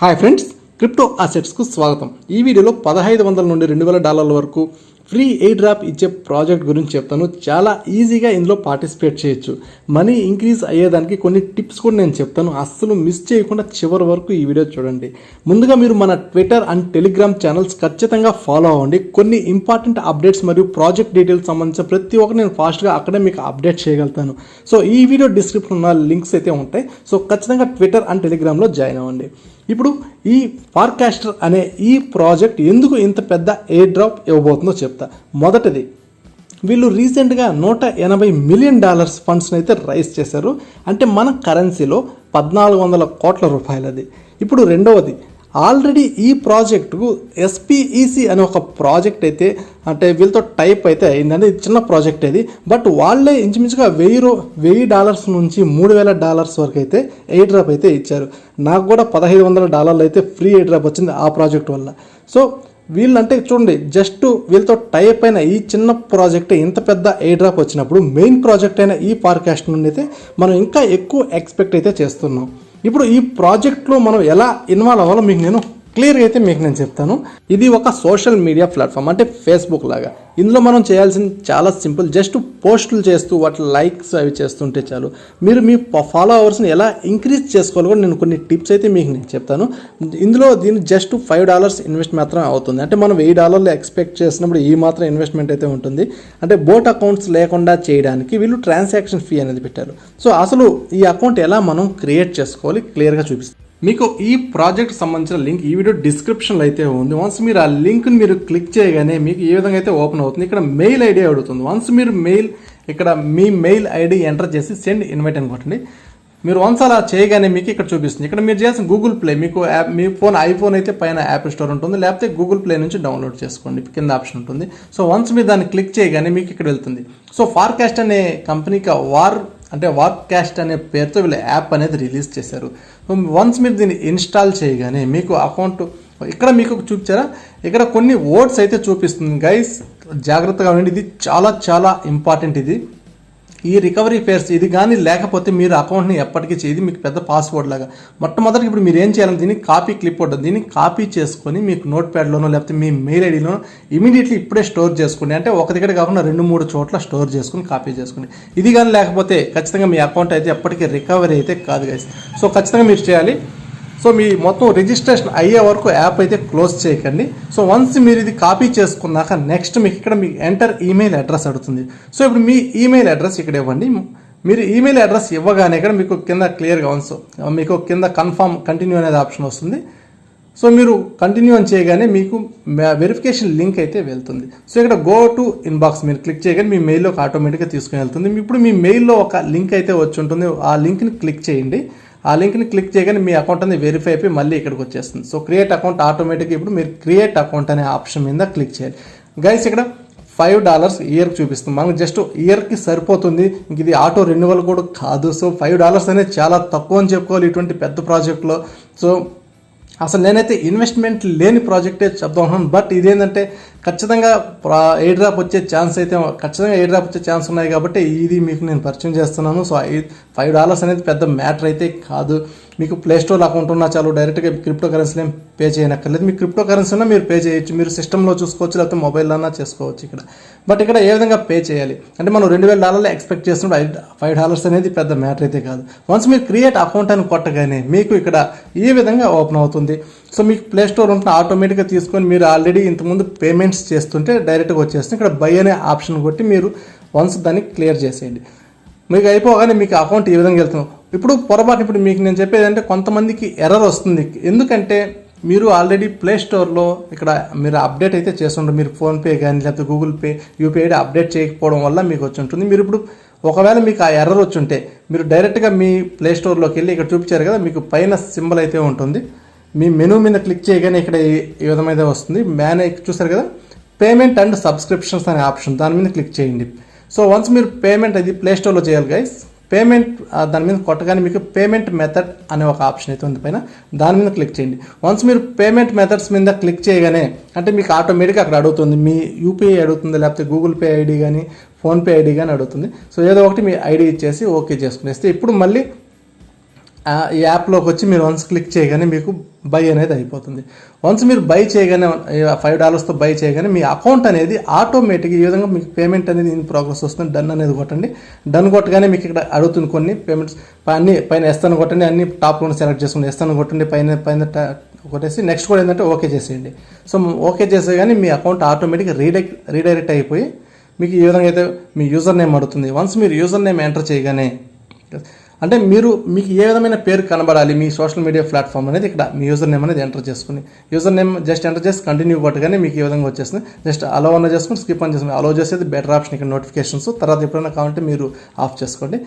Hi friends, crypto అసెట్స్కు స్వాగతం. ఈ వీడియోలో $1,500 నుండి $2,000 వరకు ఫ్రీ ఎయిర్ డ్రాప్ ఇచ్చే ప్రాజెక్ట్ గురించి చెప్తాను. చాలా ఈజీగా ఇందులో పార్టిసిపేట్ చేయొచ్చు. మనీ ఇంక్రీజ్ అయ్యేదానికి కొన్ని టిప్స్ కూడా నేను చెప్తాను. అస్సలు మిస్ చేయకుండా చివరి వరకు ఈ వీడియో చూడండి. ముందుగా మీరు మన ట్విట్టర్ అండ్ టెలిగ్రామ్ ఛానల్స్ ఖచ్చితంగా ఫాలో అవ్వండి. కొన్ని ఇంపార్టెంట్ అప్డేట్స్ మరియు ప్రాజెక్ట్ డీటెయిల్స్ సంబంధించిన ప్రతి ఒక్కటి నేను ఫాస్ట్గా అక్కడే మీకు అప్డేట్ చేయగలుగుతాను. సో ఈ వీడియో డిస్క్రిప్షన్ ఉన్న లింక్స్ అయితే ఉంటాయి. సో ఖచ్చితంగా ట్విట్టర్ అండ్ టెలిగ్రామ్లో జాయిన్ అవ్వండి. ఇప్పుడు ఈ ఫార్కాస్టర్ అనే ఈ ప్రాజెక్ట్ ఎందుకు ఇంత పెద్ద ఎయిర్ డ్రాప్ ఇవ్వబోతుందో చెప్తా. మొదటిది, వీళ్ళు రీసెంట్గా $180 మిలియన్ ఫండ్స్ని అయితే రైజ్ చేశారు. అంటే మన కరెన్సీలో 1,400 కోట్ల రూపాయలు అది. ఇప్పుడు రెండవది, ఆల్రెడీ ఈ ప్రాజెక్టుకు SPEC అనే ఒక ప్రాజెక్ట్ అయితే అంటే వీళ్ళతో టైప్ అయితే అయిందండి. చిన్న ప్రాజెక్ట్ ఇది. బట్ వాళ్ళే ఇంచుమించుగా $1,000 నుంచి $3,000 వరకు అయితే ఎయిర్ డ్రాప్ అయితే ఇచ్చారు. నాకు కూడా $1,500 అయితే ఫ్రీ ఎయిర్ డ్రాప్ వచ్చింది ఆ ప్రాజెక్ట్ వల్ల. సో వీళ్ళంటే చూడండి, జస్ట్ వీళ్ళతో టైప్ అయిన ఈ చిన్న ప్రాజెక్ట్ ఇంత పెద్ద ఎయిర్ డ్రాప్ వచ్చినప్పుడు మెయిన్ ప్రాజెక్ట్ అయిన ఈ పాడ్కాస్ట్ నుండి అయితే మనం ఇంకా ఎక్కువ ఎక్స్పెక్ట్ అయితే చేస్తున్నాం. ఇప్పుడు ఈ ప్రాజెక్ట్లో మనం ఎలా ఇన్వాల్వ్ అవ్వాలో నేను క్లియర్గా అయితే నేను చెప్తాను. ఇది ఒక సోషల్ మీడియా ప్లాట్ఫామ్, అంటే ఫేస్బుక్ లాగా. ఇందులో మనం చేయాల్సింది చాలా సింపుల్. జస్ట్ పోస్టులు చేస్తూ వాటి లైక్స్ అవి చేస్తుంటే చాలు. మీరు మీ ఫాలోవర్స్ని ఎలా ఇంక్రీజ్ చేసుకోవాలో కూడా నేను కొన్ని టిప్స్ అయితే నేను చెప్తాను. ఇందులో దీన్ని జస్ట్ $5 ఇన్వెస్ట్ మాత్రం అవుతుంది. అంటే మనం $1,000 ఎక్స్పెక్ట్ చేసినప్పుడు ఈ మాత్రం ఇన్వెస్ట్మెంట్ అయితే ఉంటుంది. అంటే బోట్ అకౌంట్స్ లేకుండా చేయడానికి వీళ్ళు ట్రాన్సాక్షన్ ఫీ అనేది పెట్టారు. సో అసలు ఈ అకౌంట్ ఎలా మనం క్రియేట్ చేసుకోవాలి క్లియర్గా చూపిస్తాను. మీకు ఈ ప్రాజెక్ట్ సంబంధించిన లింక్ ఈ వీడియో డిస్క్రిప్షన్లో అయితే ఉంది. వన్స్ మీరు ఆ లింక్ని మీరు క్లిక్ చేయగానే మీకు ఏ విధంగా అయితే ఓపెన్ అవుతుంది. ఇక్కడ మెయిల్ ఐడి అడుగుతుంది. వన్స్ మీరు ఇక్కడ మీ మెయిల్ ఐడి ఎంటర్ చేసి సెండ్ ఇన్వైట్ అని కొట్టండి. మీరు వన్స్ అలా చేయగానే మీకు ఇక్కడ చూపిస్తుంది. ఇక్కడ మీరు చేసిన గూగుల్ ప్లే, మీకు మీ ఐఫోన్ అయితే పైన యాప్ స్టోర్ ఉంటుంది, లేకపోతే గూగుల్ ప్లే నుంచి డౌన్లోడ్ చేసుకోండి, కింద ఆప్షన్ ఉంటుంది. సో వన్స్ మీరు దాన్ని క్లిక్ చేయగానే మీకు ఇక్కడ వెళ్తుంది. సో ఫార్కాస్ట్ అనే కంపెనీకి వార్కాస్ట్ అనే పేరుతో వీళ్ళ యాప్ అనేది రిలీజ్ చేశారు. వన్స్ మీరు దీన్ని ఇన్స్టాల్ చేయగానే మీకు అకౌంట్ ఇక్కడ మీకు చూపించారా, ఇక్కడ కొన్ని వర్డ్స్ అయితే చూపిస్తుంది. గైస్ జాగ్రత్తగా ఉండండి, ఇది చాలా చాలా ఇంపార్టెంట్. ఈ రికవరీ ఫేర్స్ ఇది కానీ లేకపోతే మీరు అకౌంట్ని ఎప్పటికీ చేయదు. మీకు పెద్ద పాస్వర్డ్ లాగా. మొట్టమొదటి ఇప్పుడు మీరు ఏం చేయాలి, దీన్ని క్లిప్ ఉంటుంది. దీన్ని కాపీ చేసుకొని మీకు నోట్ ప్యాడ్లోనో లేకపోతే మీ మెయిల్ ఐడిలోనో ఇమీడియట్లీ ఇప్పుడే స్టోర్ చేసుకోండి. అంటే ఒక దగ్గర కాకుండా 2-3 చోట్ల స్టోర్ చేసుకుని కాపీ చేసుకోండి. ఇది కానీ లేకపోతే ఖచ్చితంగా మీ అకౌంట్ అయితే ఎప్పటికీ రికవరీ అయితే కాదు గైస్. సో ఖచ్చితంగా మీరు చేయాలి. సో మీ మొత్తం రిజిస్ట్రేషన్ అయ్యే వరకు యాప్ అయితే క్లోజ్ చేయకండి. సో వన్స్ మీరు ఇది కాపీ చేసుకున్నాక నెక్స్ట్ మీకు ఇక్కడ మీకు ఎంటర్ ఈమెయిల్ అడ్రస్ అడుగుతుంది. సో ఇప్పుడు మీ ఈమెయిల్ అడ్రస్ ఇక్కడ ఇవ్వండి. మీరు ఈమెయిల్ అడ్రస్ ఇవ్వగానే ఇక్కడ మీకు కింద క్లియర్గా మీకు కింద కంటిన్యూ అనేది ఆప్షన్ వస్తుంది. సో మీరు కంటిన్యూ అని చేయగానే మీకు వెరిఫికేషన్ లింక్ అయితే వెళ్తుంది. సో ఇక్కడ గో టు ఇన్బాక్స్ మీరు క్లిక్ చేయగానే మీ మెయిల్లోకి ఆటోమేటిక్గా తీసుకుని వెళ్తుంది. ఇప్పుడు మీ మెయిల్లో ఒక లింక్ అయితే వచ్చి ఉంటుంది. ఆ లింక్ని క్లిక్ చేయండి. ఆ లింక్ని క్లిక్ చేయగానే మీ అకౌంట్ అనేది వెరిఫై అయిపోయి మళ్ళీ ఇక్కడికి వచ్చేస్తుంది. సో క్రియేట్ అకౌంట్ ఆటోమేటిక్గా ఇప్పుడు మీరు క్రియేట్ అకౌంట్ అనే ఆప్షన్ మీద క్లిక్ చేయాలి. గైస్ ఇక్కడ $5 ఇయర్కి చూపిస్తుంది. మనకు జస్ట్ ఇయర్కి సరిపోతుంది. ఇంక ఇది ఆటో రెన్యువల్ కూడా కాదు. సో $5 అనేది చాలా తక్కువ అని చెప్పుకోవాలి ఇటువంటి పెద్ద ప్రాజెక్ట్లో. సో అసలు నేనైతే ఇన్వెస్ట్మెంట్ లేని ప్రాజెక్టే చెప్తాను. బట్ ఇదేంటంటే ఖచ్చితంగా ఎయిర్ డ్రాప్ వచ్చే ఛాన్స్ ఉన్నాయి కాబట్టి ఇది మీకు నేను పరిచయం చేస్తున్నాను. సో $5 అనేది పెద్ద మ్యాటర్ అయితే కాదు. మీకు ప్లేస్టోర్ అకౌంట్ ఉన్నా చాలు, డైరెక్ట్గా క్రిప్టో కరెన్సీలో ఏం పే చేయనక్కర్లేదు. మీకు క్రిప్టో కరెన్సీ ఉన్నా మీరు పే చేయొచ్చు. మీరు సిస్టంలో చూసుకోవచ్చు, లేకపోతే మొబైల్లో అన్నా చేసుకోవచ్చు ఇక్కడ. బట్ ఇక్కడ ఏ విధంగా పే చేయాలి అంటే మనం $2,000 ఎక్స్పెక్ట్ చేస్తున్నప్పుడు $5 అనేది పెద్ద మ్యాటర్ అయితే కాదు. వన్స్ మీరు క్రియేట్ అకౌంట్ అని కొట్టగానే మీకు ఇక్కడ ఈ విధంగా ఓపెన్ అవుతుంది. సో మీకు ప్లే స్టోర్ ఉంటుంది, ఆటోమేటిక్గా తీసుకొని మీరు ఆల్రెడీ ఇంతకుముందు పేమెంట్స్ చేస్తుంటే డైరెక్ట్గా వచ్చేస్తుంది. ఇక్కడ బై అనే ఆప్షన్ కొట్టి మీరు వన్స్ దాన్ని క్లియర్ చేసేయండి. మీకు అయిపోగానే మీకు అకౌంట్ ఈ విధంగా వెళ్తున్నాం. ఇప్పుడు మీకు నేను చెప్పేది అంటే కొంతమందికి ఎర్రర్ వస్తుంది. ఎందుకంటే మీరు ఆల్రెడీ ప్లే స్టోర్లో ఇక్కడ మీరు అప్డేట్ అయితే చేస్తుంటారు. మీరు ఫోన్పే కానీ లేకపోతే గూగుల్ పే యూపీఐ అప్డేట్ చేయకపోవడం వల్ల మీకు వచ్చి ఉంటుంది. మీరు ఇప్పుడు ఒకవేళ మీకు ఆ ఎర్రర్ వచ్చి ఉంటే మీరు డైరెక్ట్గా మీ ప్లే స్టోర్లోకి వెళ్ళి ఇక్కడ చూపించారు కదా, మీకు పైన సింబల్ అయితే ఉంటుంది. మీ మెనూ మీద క్లిక్ చేయగానే ఇక్కడ ఈ విధమైన వస్తుంది. చూసారు కదా, పేమెంట్ అండ్ సబ్స్క్రిప్షన్స్ అనే ఆప్షన్, దాని మీద క్లిక్ చేయండి. సో వన్స్ మీరు పేమెంట్ అది ప్లే స్టోర్లో చేయాలి గైస్. పేమెంట్ దాని మీద కొట్టగానే మీకు పేమెంట్ మెథడ్ అనే ఒక ఆప్షన్ అయితే ఉంది పైన, దాని మీద క్లిక్ చేయండి. వన్స్ మీరు పేమెంట్ మెథడ్స్ మీద క్లిక్ చేయగానే అంటే మీకు ఆటోమేటిక్గా అక్కడ అడుగుతుంది మీ యూపీఐ అడుగుతుంది, లేకపోతే గూగుల్ పే ఐడి కానీ ఫోన్పే ఐడి కానీ అడుగుతుంది. సో ఏదో ఒకటి మీ ఐడి ఇచ్చేసి ఓకే చేసుకునేస్తే ఇప్పుడు మళ్ళీ ఈ యాప్లోకి వచ్చి మీరు వన్స్ క్లిక్ చేయగానే మీకు బై అనేది అయిపోతుంది. వన్స్ మీరు బై చేయగానే $5తో బై చేయగానే మీ అకౌంట్ అనేది ఆటోమేటిక్గా ఈ విధంగా మీకు పేమెంట్ అనేది ఇన్ ప్రోగ్రెస్ వస్తుంది. డన్ అనేది కొట్టండి. డన్ కొట్టగానే మీకు ఇక్కడ అడుగుతుంది కొన్ని పేమెంట్స్ అన్ని పైన ఎస్తాను కొట్టండి, అన్ని టాప్లో సెలెక్ట్ చేసుకోండి, ఎస్తాను కొట్టండి, పైన కొట్టేసి నెక్స్ట్ కూడా ఏంటంటే ఓకే చేసేయండి. సో ఓకే చేసే కానీ మీ అకౌంట్ ఆటోమేటిక్గా రీడైరెక్ట్ అయిపోయి మీకు ఈ విధంగా అయితే మీ యూజర్ నేమ్ అడుగుతుంది. వన్స్ మీరు యూజర్ నేమ్ ఎంటర్ చేయగానే అంటే మీకు ఏ విధమైన పేరు కనబడాలి మీ సోషల్ మీడియా ప్లాట్ఫామ్ అనేది ఇక్కడ మీ యూజర్ నేమ్ అనేది ఎంటర్ చేసుకుని యూజర్ నేమ్ జస్ట్ ఎంటర్ చేసి కంటిన్యూ కొట్టగానే మీకు ఈ విధంగా వచ్చేస్తుంది. జస్ట్ అలో అన్న చేసుకుని స్కిప్ అని చేసుకుని అలో చేసేది బెటర్ ఆప్షన్. ఇక్కడ నోటిఫికేషన్స్ తర్వాత ఎప్పుడైనా కావాలంటే మీరు ఆఫ్ చేసుకోండి.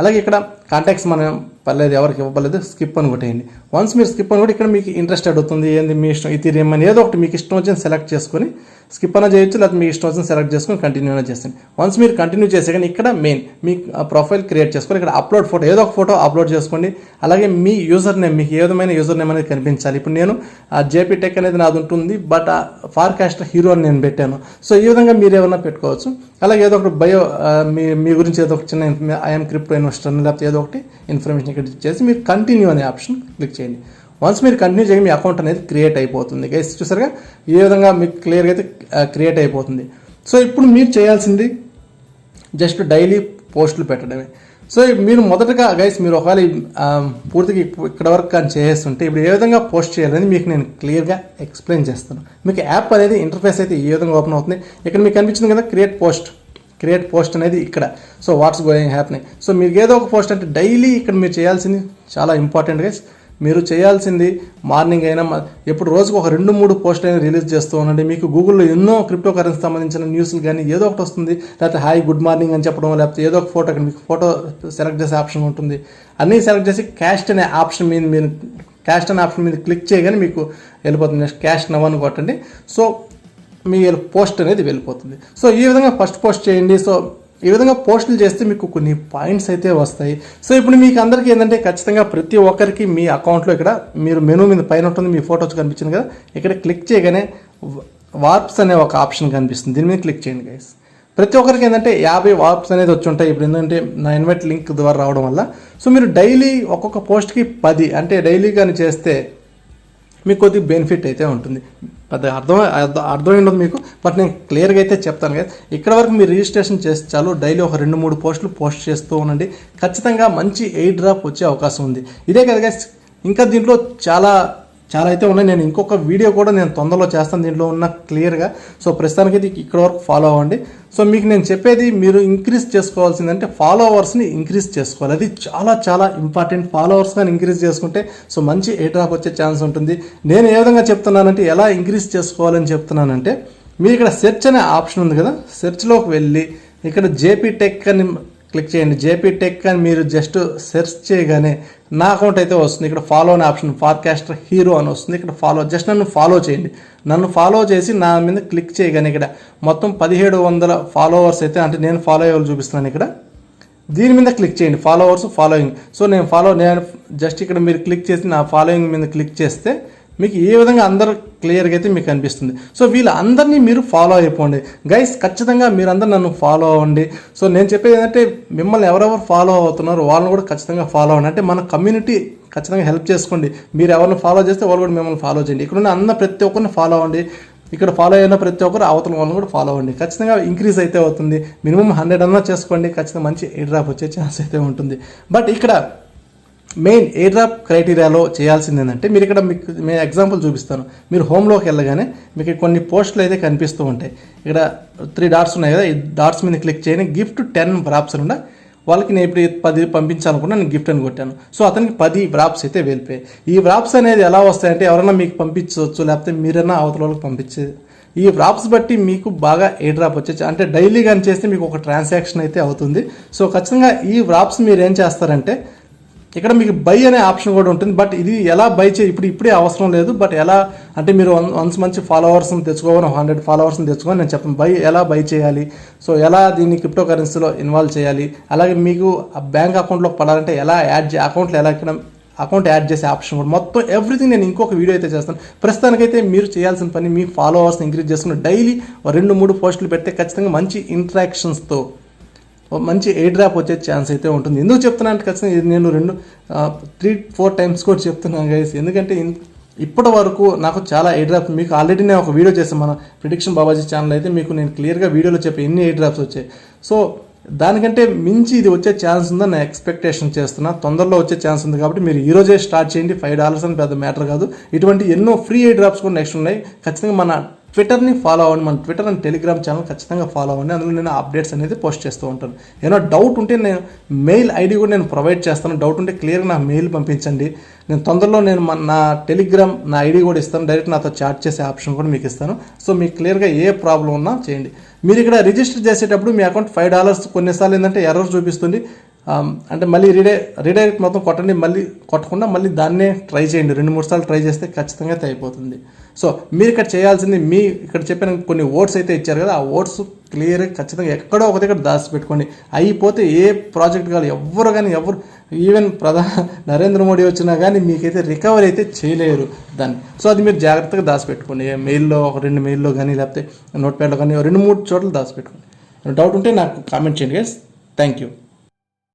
అలాగే ఇక్కడ కాంటాక్ట్స్ మనం పర్లేదు ఎవరికి ఇవ్వలేదు, స్కిప్ అని కొట్టేయండి. వన్స్ మీరు స్కిప్ అని కూడా ఇక్కడ మీకు ఇంట్రెస్ట్ అడుగుతుంది, ఏంది మీ ఇష్టం ఇథీరియం అని ఏదో ఒకటి మీకు ఇష్టం వచ్చింది సెలెక్ట్ చేసుకొని స్కిప్ అన్న చేయొచ్చు, లేకపోతే మీ ఇష్టం వచ్చింది సెలెక్ట్ చేసుకొని కంటిన్యూ అయినా చేస్తాను. వన్స్ మీరు కంటిన్యూ చేసే కానీ ఇక్కడ మెయిన్ మీ ప్రొఫైల్ క్రియేట్ చేసుకొని ఇక్కడ అప్లోడ్ ఫోటో ఏదో ఒక ఫోటో అప్లోడ్ చేసుకోండి. అలాగే మీ యూజర్ నేమ్ మీకు ఏ విధమైన యూజర్ నేమ్ అనేది కనిపించాలి. ఇప్పుడు నేను జేపీ టెక్ అనేది నాది ఉంటుంది, బట్ ఫార్కాస్టర్ హీరో అని నేను పెట్టాను. సో ఈ విధంగా మీరు ఏమైనా పెట్టుకోవచ్చు. అలాగే ఏదో ఒకటి బయో మీ గురించి ఏదో ఒక చిన్న ఐఎమ్ క్రిప్టో ఇన్వెస్టర్ లేకపోతే ఏదో ఒకటి ఇన్ఫర్మేషన్ ఇక్కడ చేసి మీరు కంటిన్యూ అనే ఆప్షన్ క్లిక్ చేయండి. వన్స్ మీరు కంటిన్యూ చేయండి మీ అకౌంట్ అనేది క్రియేట్ అయిపోతుంది. గైస్ చూసారుగా ఈ విధంగా మీకు క్లియర్గా అయితే క్రియేట్ అయిపోతుంది. సో ఇప్పుడు మీరు చేయాల్సింది జస్ట్ డైలీ పోస్టులు పెట్టడమే. సో మీరు మొదటగా గైస్ మీరు ఒకవేళ పూర్తిగా ఇక్కడ వరకు కానీ చేస్తుంటే ఇప్పుడు ఏ విధంగా పోస్ట్ చేయాలని మీకు నేను క్లియర్గా ఎక్స్ప్లెయిన్ చేస్తాను. మీకు యాప్ అనేది ఇంటర్ఫేస్ అయితే ఏ విధంగా ఓపెన్ అవుతుంది. ఇక్కడ మీకు కనిపించింది కదా క్రియేట్ పోస్ట్ అనేది ఇక్కడ. So what's going happening. So మీరు ఏదో ఒక పోస్ట్ అంటే డైలీ ఇక్కడ మీరు చేయాల్సింది చాలా ఇంపార్టెంట్ గైస్. మీరు చేయాల్సింది మార్నింగ్ అయినా ఎప్పుడు రోజుకు ఒక 2-3 పోస్ట్ అయినా రిలీజ్ చేస్తూ ఉండండి. మీకు గూగుల్లో ఎన్నో క్రిప్టో కరెన్సీ సంబంధించిన న్యూస్లు కానీ ఏదో ఒకటి వస్తుంది, లేకపోతే హాయ్ గుడ్ మార్నింగ్ అని చెప్పడం, లేకపోతే ఏదో ఒక ఫోటో మీకు ఫోటో సెలెక్ట్ చేసే ఆప్షన్ ఉంటుంది. అన్నీ సెలెక్ట్ చేసి క్యాస్ట్ అనే ఆప్షన్ మీద మీరు ఆప్షన్ మీద క్లిక్ చేయగానే మీకు వెళ్ళిపోతుంది. నెక్స్ట్ క్యాస్ట్ నవ్ అని కొట్టండి. సో మీ పోస్ట్ అనేది వెళ్ళిపోతుంది. సో ఈ విధంగా ఫస్ట్ పోస్ట్ చేయండి. సో ఈ విధంగా పోస్టులు చేస్తే మీకు కొన్ని పాయింట్స్ అయితే వస్తాయి. సో ఇప్పుడు మీకు అందరికీ ఏంటంటే ఖచ్చితంగా ప్రతి ఒక్కరికి మీ అకౌంట్లో ఇక్కడ మీరు మెనూ మీద పైన ఉంటుంది మీ ఫోటోస్ కనిపించింది కదా, ఇక్కడ క్లిక్ చేయగానే వార్ప్స్ అనే ఒక ఆప్షన్ కనిపిస్తుంది. దీని మీద క్లిక్ చేయండి గైస్. ప్రతి ఒక్కరికి ఏంటంటే 50 వార్ప్స్ అనేది వచ్చి ఉంటాయి. ఇప్పుడు ఏంటంటే నా ఇన్వైట్ లింక్ ద్వారా రావడం వల్ల సో మీరు డైలీ ఒక్కొక్క పోస్ట్కి 10 అంటే డైలీ కానీ చేస్తే మీకు కొద్దిగా బెనిఫిట్ అయితే ఉంటుంది. పెద్ద అర్థమై ఉండదు మీకు, బట్ నేను క్లియర్గా అయితే చెప్తాను కదా. ఇక్కడ వరకు మీరు రిజిస్ట్రేషన్ చేస్తే చాలు. డైలీ ఒక 2-3 పోస్టులు పోస్ట్ చేస్తూ ఉండండి. ఖచ్చితంగా మంచి ఎయిర్ డ్రాప్ వచ్చే అవకాశం ఉంది. ఇదే కదా ఇంకా దీంట్లో చాలా అయితే ఉన్నాయి. నేను ఇంకొక వీడియో కూడా నేను తొందరలో చేస్తాను దీంట్లో ఉన్న క్లియర్గా. సో ప్రస్తుతానికి ఇక్కడ వరకు ఫాలో అవ్వండి. సో మీకు నేను చెప్పేది మీరు ఇంక్రీజ్ చేసుకోవాల్సిందంటే ఫాలోవర్స్ని ఇంక్రీజ్ చేసుకోవాలి. అది చాలా ఇంపార్టెంట్. ఫాలోవర్స్ కానీ ఇంక్రీజ్ చేసుకుంటే సో మంచి ఎయిర్ డ్రాప్ వచ్చే ఛాన్స్ ఉంటుంది. నేను ఏ విధంగా చెప్తున్నానంటే ఎలా ఇంక్రీజ్ చేసుకోవాలని చెప్తున్నానంటే మీరు ఇక్కడ సెర్చ్ అనే ఆప్షన్ ఉంది కదా, సెర్చ్లోకి వెళ్ళి ఇక్కడ జేపీ టెక్ అని క్లిక్ చేయండి. జేపీ టెక్ అని మీరు జస్ట్ సెర్చ్ చేయగానే నా అకౌంట్ అయితే వస్తుంది. ఇక్కడ ఫాలో అనే ఆప్షన్ ఫార్కాస్టర్ హీరో అని వస్తుంది. ఇక్కడ జస్ట్ నన్ను ఫాలో చేయండి. నన్ను ఫాలో చేసి నా మీద క్లిక్ చేయగానే ఇక్కడ మొత్తం 1700 ఫాలోవర్స్ అయితే అంటే నేను ఫాలో అయ్యేవాళ్ళు చూపిస్తున్నాను. ఇక్కడ దీని మీద క్లిక్ చేయండి, ఫాలోయింగ్. సో నేను జస్ట్ ఇక్కడ మీరు క్లిక్ చేసి నా ఫాలోయింగ్ మీద క్లిక్ చేస్తే మీకు ఏ విధంగా అందరూ క్లియర్గా అయితే మీకు అనిపిస్తుంది. సో వీళ్ళందరినీ మీరు ఫాలో అయిపోండి గైస్. ఖచ్చితంగా మీరందరూ నన్ను ఫాలో అవ్వండి. సో నేను చెప్పేది ఏంటంటే మిమ్మల్ని ఎవరెవరు ఫాలో అవుతున్నారో వాళ్ళని కూడా ఖచ్చితంగా ఫాలో అవ్వండి. అంటే మన కమ్యూనిటీ ఖచ్చితంగా హెల్ప్ చేసుకోండి. మీరు ఎవరిని ఫాలో చేస్తే వాళ్ళు కూడా మిమ్మల్ని ఫాలో చేయండి. ఇక్కడున్న ప్రతి ఒక్కరిని ఫాలో అవ్వండి. ఇక్కడ ఫాలో అయిన ప్రతి ఒక్కరు అవతల వాళ్ళని కూడా ఫాలో అవ్వండి. ఖచ్చితంగా ఇంక్రీజ్ అయితే అవుతుంది. మినిమం 100 అన్నా చేసుకోండి. ఖచ్చితంగా మంచి ఎయిర్ డ్రాప్ వచ్చే ఛాన్స్ అయితే ఉంటుంది. బట్ ఇక్కడ మెయిన్ ఎయిర్ డ్రాప్ క్రైటీరియాలో చేయాల్సింది ఏంటంటే మీరు ఇక్కడ మీకు నేను ఎగ్జాంపుల్ చూపిస్తాను. మీరు హోమ్లోకి వెళ్ళగానే మీకు కొన్ని పోస్టులు అయితే కనిపిస్తూ ఉంటాయి. ఇక్కడ 3 డాట్స్ ఉన్నాయి కదా, ఈ డాట్స్ మీద క్లిక్ చేయని గిఫ్ట్ 10 వ్రాప్స్ అని ఉన్నాయి. వాళ్ళకి నేను ఇప్పుడు 10 పంపించాలనుకున్నా, నేను గిఫ్ట్ అని కొట్టాను. సో అతనికి 10 వ్రాప్స్ అయితే వెళ్ళిపోయాయి. ఈ వ్రాప్స్ అనేది ఎలా వస్తాయంటే ఎవరైనా మీకు పంపించవచ్చు, లేకపోతే మీరైనా అవతల వాళ్ళకి పంపించేది. ఈ వ్రాప్స్ బట్టి మీకు బాగా ఎయిర్ డ్రాప్ వచ్చేసి అంటే డైలీ కానీ చేస్తే మీకు ఒక ట్రాన్సాక్షన్ అయితే అవుతుంది. సో ఖచ్చితంగా ఈ వ్రాప్స్ మీరు ఏం చేస్తారంటే ఇక్కడ మీకు బై అనే ఆప్షన్ కూడా ఉంటుంది. బట్ ఇది ఎలా బై ఇప్పుడే అవసరం లేదు. బట్ ఎలా అంటే మీరు వన్స్ మంచి ఫాలోవర్స్ని తెచ్చుకోవాలి, 100 ఫాలోవర్స్ని తెచ్చుకోవాలి. నేను చెప్పను ఎలా బై చేయాలి, సో ఎలా దీన్ని క్రిప్టో కరెన్సీలో ఇన్వాల్వ్ చేయాలి, అలాగే మీకు ఆ బ్యాంక్ అకౌంట్లోకి పడాలంటే ఎలా అకౌంట్లో ఎలా ఇక్కడ అకౌంట్ యాడ్ చేసే ఆప్షన్ కూడా మొత్తం ఎవ్రీథింగ్ నేను ఇంకొక వీడియో అయితే చేస్తాను. ప్రస్తుతానికైతే మీరు చేయాల్సిన పని మీ ఫాలోవర్స్ని ఇంక్రీజ్ చేసుకుని డైలీ 2-3 పోస్టులు పెడితే ఖచ్చితంగా మంచి ఇంటరాక్షన్స్తో మంచి ఎయిర్ డ్రాప్ వచ్చే ఛాన్స్ అయితే ఉంటుంది. ఎందుకు చెప్తున్నా అంటే ఖచ్చితంగా ఇది నేను 3-4 టైమ్స్ కూడా చెప్తున్నాను గైస్. ఎందుకంటే ఇప్పటి వరకు నాకు చాలా ఎయిర్ డ్రాప్స్ మీకు ఆల్రెడీ నేను ఒక వీడియో చేస్తాను మన ప్రిడిక్షన్ బాబాజీ ఛానల్ అయితే మీకు నేను క్లియర్గా వీడియోలో చెప్పి ఎన్ని ఎయిర్ డ్రాప్స్ వచ్చాయి. సో దానికంటే మించి ఇది వచ్చే ఛాన్స్ ఉందని నేను ఎక్స్పెక్టేషన్ చేస్తున్నా. తొందరలో వచ్చే ఛాన్స్ ఉంది కాబట్టి మీరు ఈ రోజే స్టార్ట్ చేయండి. $5 అని పెద్ద మ్యాటర్ కాదు. ఇటువంటి ఎన్నో ఫ్రీ ఎయిర్ డ్రాప్స్ కూడా నెక్స్ట్ ఉన్నాయి. ఖచ్చితంగా మన ట్విట్టర్ని ఫాలో అవ్వండి. మన ట్విట్టర్ అండ్ టెలిగ్రామ్ ఛానల్ ఖచ్చితంగా ఫాలో అవ్వండి. అందులో నేను అప్డేట్స్ అనేది పోస్ట్ చేస్తూ ఉంటాను. ఏమైనా డౌట్ ఉంటే నేను మెయిల్ ఐడి కూడా నేను ప్రొవైడ్ చేస్తాను. డౌట్ ఉంటే క్లియర్గా నాకు మెయిల్ పంపించండి. నేను తొందరలో నేను నా టెలిగ్రామ్ నా ఐడి కూడా ఇస్తాను. డైరెక్ట్ నాతో చాట్ చేసే ఆప్షన్ కూడా మీకు ఇస్తాను. సో మీకు క్లియర్గా ఏ ప్రాబ్లం ఉన్నా చేయండి. మీరు ఇక్కడ రిజిస్టర్ చేసేటప్పుడు మీ అకౌంట్ $5 కొన్నిసార్లు ఏంటంటే ఎర్రర్ చూపిస్తుంది. అంటే మళ్ళీ రీడైరెక్ట్ మొత్తం కొట్టండి. మళ్ళీ కొట్టకుండా మళ్ళీ దాన్నే ట్రై చేయండి. 2-3 సార్లు ట్రై చేస్తే ఖచ్చితంగా అయితే అయిపోతుంది. సో మీరు ఇక్కడ చేయాల్సింది ఇక్కడ చెప్పిన కొన్ని ఓట్స్ అయితే ఇచ్చారు కదా, ఆ ఓట్స్ క్లియర్గా ఖచ్చితంగా ఎక్కడో ఒక దగ్గర దాచిపెట్టుకోండి. అయిపోతే ఏ ప్రాజెక్ట్ కాదు ఎవరు ఈవెన్ నరేంద్ర మోడీ వచ్చినా కానీ మీకైతే రికవరీ అయితే చేయలేరు దాన్ని. సో అది మీరు జాగ్రత్తగా దాచిపెట్టుకోండి. మెయిల్లో 2 మెయిల్లో కానీ లేకపోతే నోట్ ప్యాడ్లో కానీ 2-3 చోట్ల దాచిపెట్టుకోండి. డౌట్ ఉంటే నాకు కామెంట్ చేయండి గైస్. Thank you.